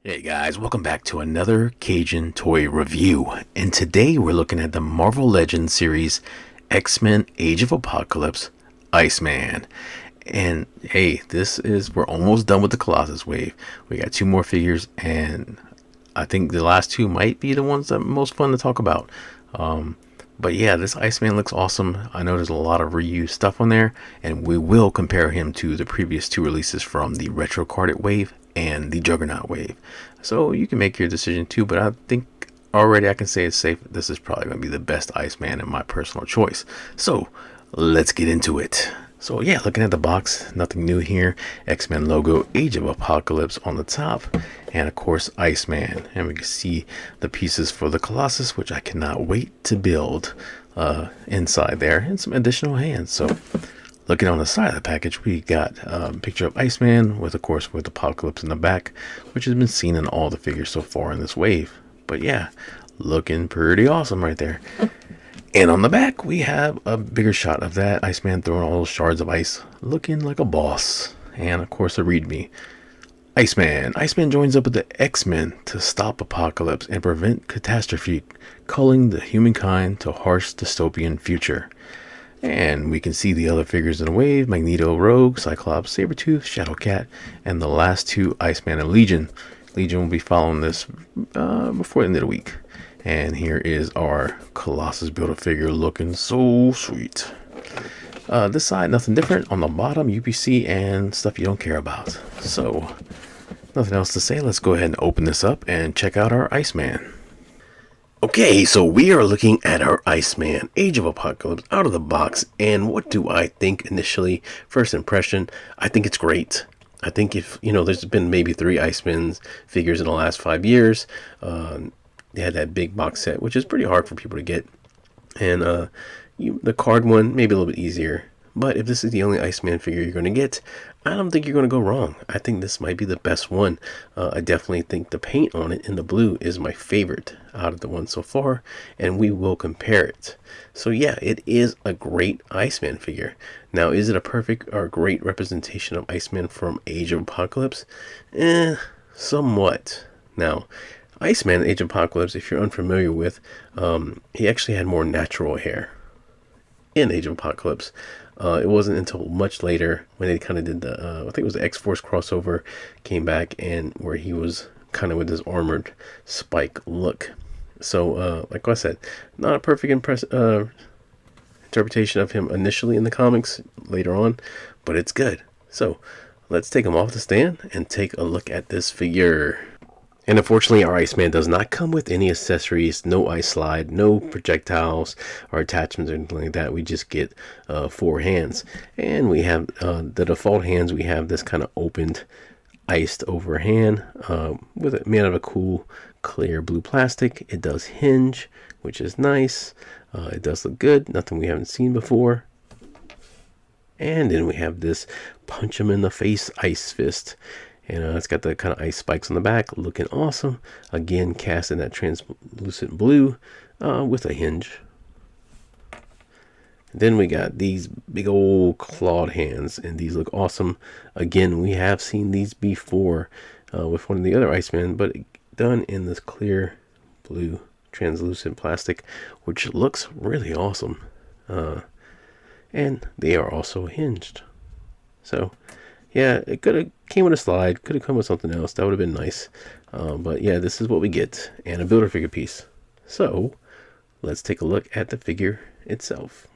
Hey guys, welcome back to another Cajun toy review. And today we're looking at the Marvel Legends series X-Men Age of Apocalypse Iceman. And hey, we're almost done with the Colossus wave. We got two more figures, and I think the last two might be the ones that are most fun to talk about. But yeah, this Iceman looks awesome. I know there's a lot of reused stuff on there, and we will compare him to the previous two releases from the Retro Carded wave and the Juggernaut wave. So you can make your decision too, but I think already I can say it's safe. This is probably going to be the best Iceman in my personal choice. So let's get into it. So yeah, looking at the box, nothing new here. X-Men logo, Age of Apocalypse on the top, and of course Iceman. And we can see the pieces for the Colossus, which I cannot wait to build inside there, and some additional hands. So looking on the side of the package, we got a picture of Iceman with, of course, with Apocalypse in the back, which has been seen in all the figures so far in this wave. But yeah, looking pretty awesome right there. And on the back, we have a bigger shot of that Iceman throwing all those shards of ice, looking like a boss. And of course, a readme. Iceman joins up with the X-Men to stop Apocalypse and prevent catastrophe, culling the humankind to a harsh dystopian future. And we can see the other figures in the wave: Magneto, Rogue, Cyclops, Sabretooth, Shadowcat, and the last two, Iceman and Legion. Legion will be following this before the end of the week. And here is our Colossus Build-A-Figure looking so sweet. This side, nothing different. On the bottom, UPC and stuff you don't care about. So, nothing else to say. Let's go ahead and open this up and check out our Iceman. Okay, so we are looking at our Iceman Age of Apocalypse out of the box. And what do I think initially? First impression, I think it's great. I think if, there's been maybe 3 Iceman figures in the last 5 years. They had that big box set, which is pretty hard for people to get. And the card one, maybe a little bit easier. But if this is the only Iceman figure you're going to get, I don't think you're going to go wrong. I think this might be the best one. I definitely think the paint on it in the blue is my favorite out of the ones so far. And we will compare it. So yeah, it is a great Iceman figure. Now, is it a perfect or great representation of Iceman from Age of Apocalypse? Somewhat. Now, Iceman Age of Apocalypse, if you're unfamiliar with, he actually had more natural hair in Age of Apocalypse. It wasn't until much later when they kind of did the, I think it was the X-Force crossover, came back, and where he was kind of with this armored Spike look. So, like I said, not a perfect interpretation of him initially in the comics later on, but it's good. So, let's take him off the stand and take a look at this figure. And unfortunately, our Iceman does not come with any accessories, no ice slide, no projectiles or attachments or anything like that. We just get 4 hands. And we have the default hands. We have this kind of opened, iced over hand with it made out of a cool, clear blue plastic. It does hinge, which is nice. It does look good. Nothing we haven't seen before. And then we have this punch him in the face ice fist. And it's got the kind of ice spikes on the back, looking awesome. Again, cast in that translucent blue with a hinge. Then we got these big old clawed hands, and these look awesome. Again, we have seen these before with one of the other Icemen, but done in this clear blue translucent plastic, which looks really awesome. And they are also hinged. So, yeah, it could have came with a slide, could have come with something else. That would have been nice. But yeah, this is what we get, and a Build-A-Figure piece. So let's take a look at the figure itself.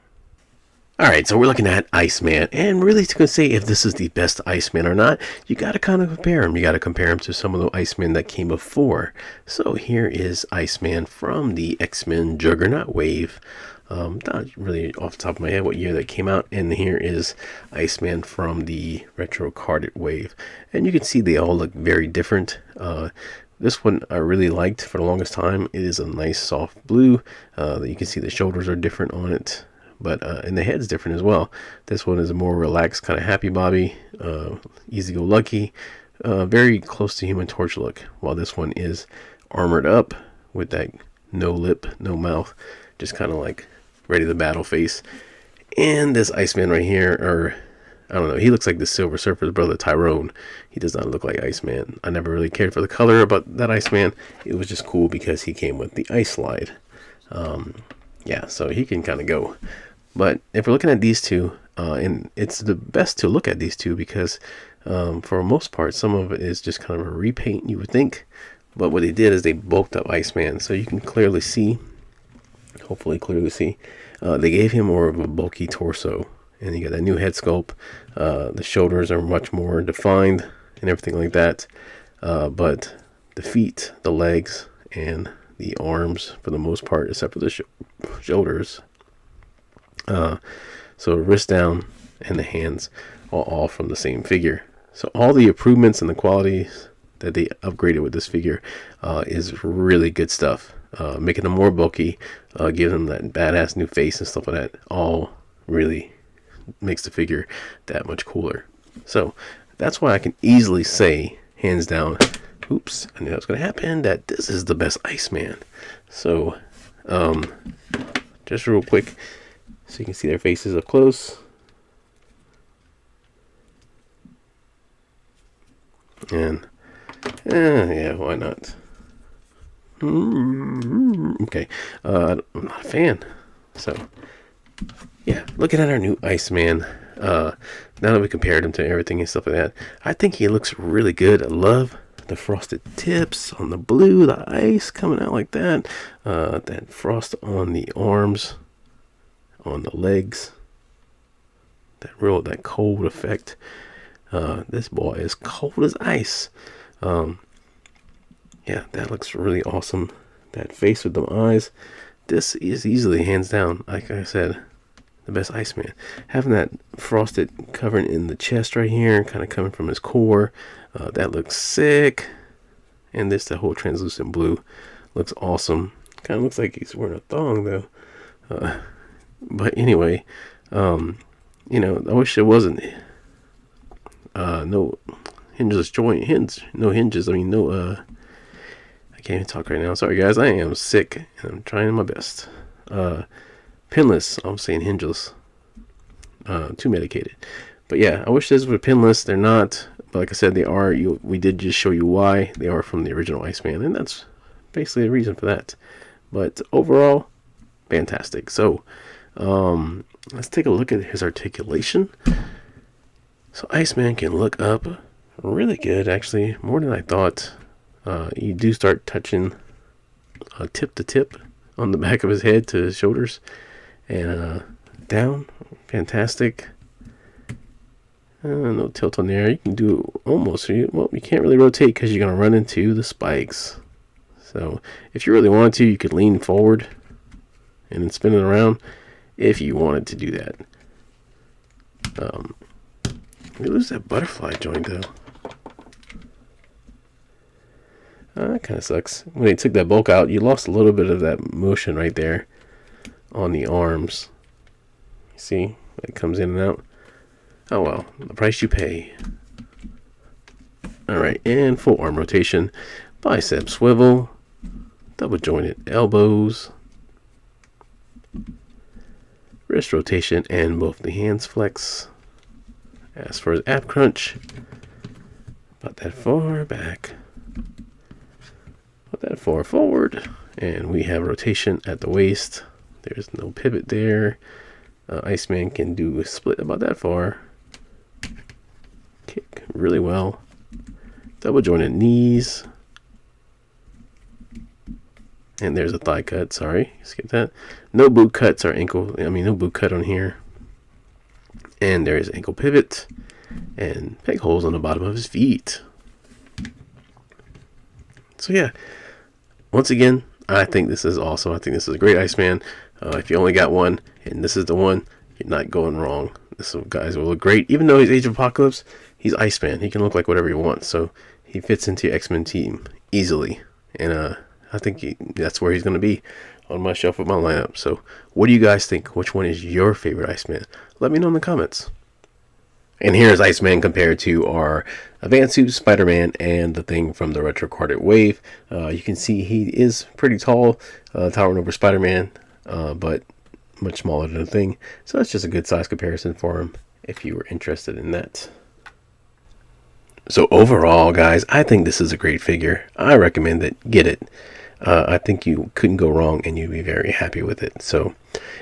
Alright, so we're looking at Iceman, and really to say if this is the best Iceman or not, you got to kind of compare him. You got to compare him to some of the Icemen that came before. So here is Iceman from the X-Men Juggernaut wave. Not really off the top of my head what year that came out. And here is Iceman from the Retro Carded wave. And you can see they all look very different. This one I really liked for the longest time. It is a nice soft blue. You can see the shoulders are different on it. But and the head's different as well. This one is a more relaxed, kind of happy Bobby, easy-go-lucky, very close to Human Torch look. While this one is armored up with that no lip, no mouth, just kind of like ready to battle face. And this Iceman right here, or I don't know. He looks like the Silver Surfer's brother, Tyrone. He does not look like Iceman. I never really cared for the color about that Iceman. It was just cool because he came with the ice slide. Yeah, so he can kind of go. But if we're looking at these two, and it's the best to look at these two because for the most part, some of it is just kind of a repaint, you would think. But what they did is they bulked up Iceman, so you can clearly see, hopefully clearly see, they gave him more of a bulky torso. And you got that new head sculpt. The shoulders are much more defined and everything like that. But the feet, the legs, and the arms, for the most part, except for the shoulders. So wrist down and the hands are all from the same figure. So all the improvements and the qualities that they upgraded with this figure is really good stuff. Making them more bulky, giving them that badass new face and stuff like that. All really makes the figure that much cooler. So that's why I can easily say, hands down, oops, I knew that was going to happen, that this is the best Iceman. So just real quick so you can see their faces up close. And yeah, why not? Okay, I'm not a fan. So yeah, looking at our new Iceman, now that we compared him to everything and stuff like that, I think he looks really good. I love the frosted tips on the blue, the ice coming out like that, that frost on the arms, on the legs, that cold effect. This boy is cold as ice. Yeah, that looks really awesome. That face with them eyes, this is easily, hands down, like I said, the best Iceman. Having that frosted covering in the chest right here, kind of coming from his core, that looks sick. And the whole translucent blue looks awesome. Kind of looks like he's wearing a thong though. But anyway, I wish there wasn't no hingeless joint hinge, no hinges. I mean, no. I can't even talk right now. Sorry guys, I am sick and I'm trying my best. Pinless. I'm saying hingeless. Too medicated. But yeah, I wish this were pinless. They're not. But like I said, they are. We did just show you why they are from the original Iceman, and that's basically the reason for that. But overall, fantastic. So let's take a look at his articulation. So Iceman can look up really good, actually, more than I thought. You do start touching tip to tip on the back of his head to his shoulders and down. Fantastic. No tilt on there. You can do almost. Well, you can't really rotate because you're going to run into the spikes. So if you really wanted to, you could lean forward and then spin it around if you wanted to do that. We lose that butterfly joint though. That kind of sucks. When they took that bulk out, you lost a little bit of that motion right there on the arms. You see? It comes in and out. Oh well, the price you pay. Alright, and full arm rotation. Bicep swivel. Double jointed elbows. Wrist rotation and both the hands flex. As for his ab crunch, about that far back. Put that far forward, and we have rotation at the waist. There's no pivot there. Iceman can do a split about that far. Kick really well. Double jointed knees. And there's a thigh cut. Sorry, skip that. No boot cuts or ankle. No boot cut on here. And there is ankle pivot and peg holes on the bottom of his feet. So yeah, once again, I think this is awesome. I think this is a great Iceman. If you only got one, and this is the one, you're not going wrong. This guys will look great. Even though he's Age of Apocalypse, he's Iceman. He can look like whatever he wants. So he fits into your X-Men team easily. And I think that's where he's going to be on my shelf with my lineup. So what do you guys think? Which one is your favorite Iceman? Let me know in the comments. And here's Iceman compared to our Advanced Suit, Spider-Man, and the Thing from the Retro Carded Wave. You can see he is pretty tall, towering over Spider-Man, but much smaller than the Thing. So that's just a good size comparison for him. if you were interested in that. So overall, guys, I think this is a great figure. I recommend that get it. I think you couldn't go wrong, and you'd be very happy with it. So,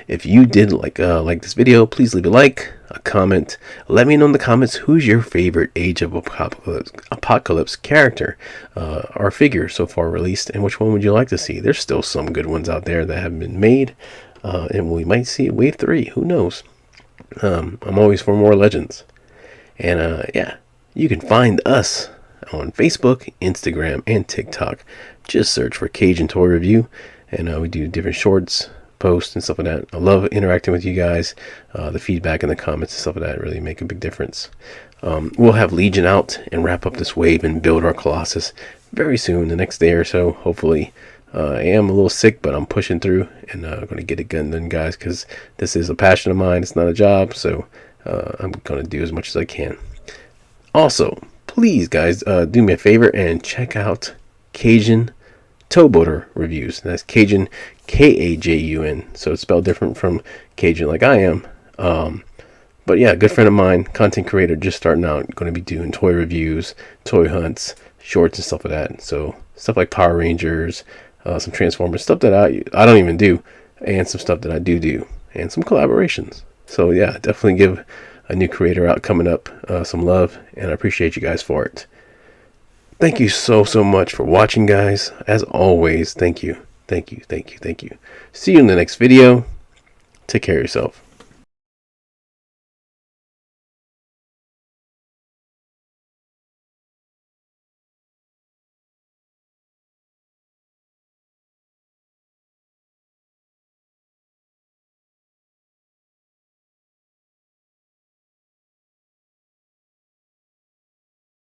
if you did like this video, please leave a like, a comment. Let me know in the comments who's your favorite Age of Apocalypse character or figure so far released, and which one would you like to see? There's still some good ones out there that haven't been made, and we might see Wave 3. Who knows? I'm always for more legends, and yeah, you can find us on Facebook, Instagram, and TikTok. Just search for Cajun Toy Review, and we do different shorts, posts, and stuff like that. I love interacting with you guys. The feedback in the comments and stuff like that really make a big difference. We'll have Legion out and wrap up this wave and build our Colossus very soon, the next day or so, hopefully. I am a little sick, but I'm pushing through, and I'm going to get it done, guys, because this is a passion of mine. It's not a job, so I'm going to do as much as I can. Also, please, guys, do me a favor and check out Cajun Towboater Reviews. That's Cajun, Kajun. So it's spelled different from Cajun like I am. But yeah, good friend of mine, content creator, just starting out, going to be doing toy reviews, toy hunts, shorts, and stuff like that. So stuff like Power Rangers, some Transformers, stuff that I don't even do, and some stuff that I do, and some collaborations. So yeah, definitely give a new creator out coming up some love, and I appreciate you guys for it. Thank you so much for watching, guys. As always, thank you. See you in the next video. Take care of yourself.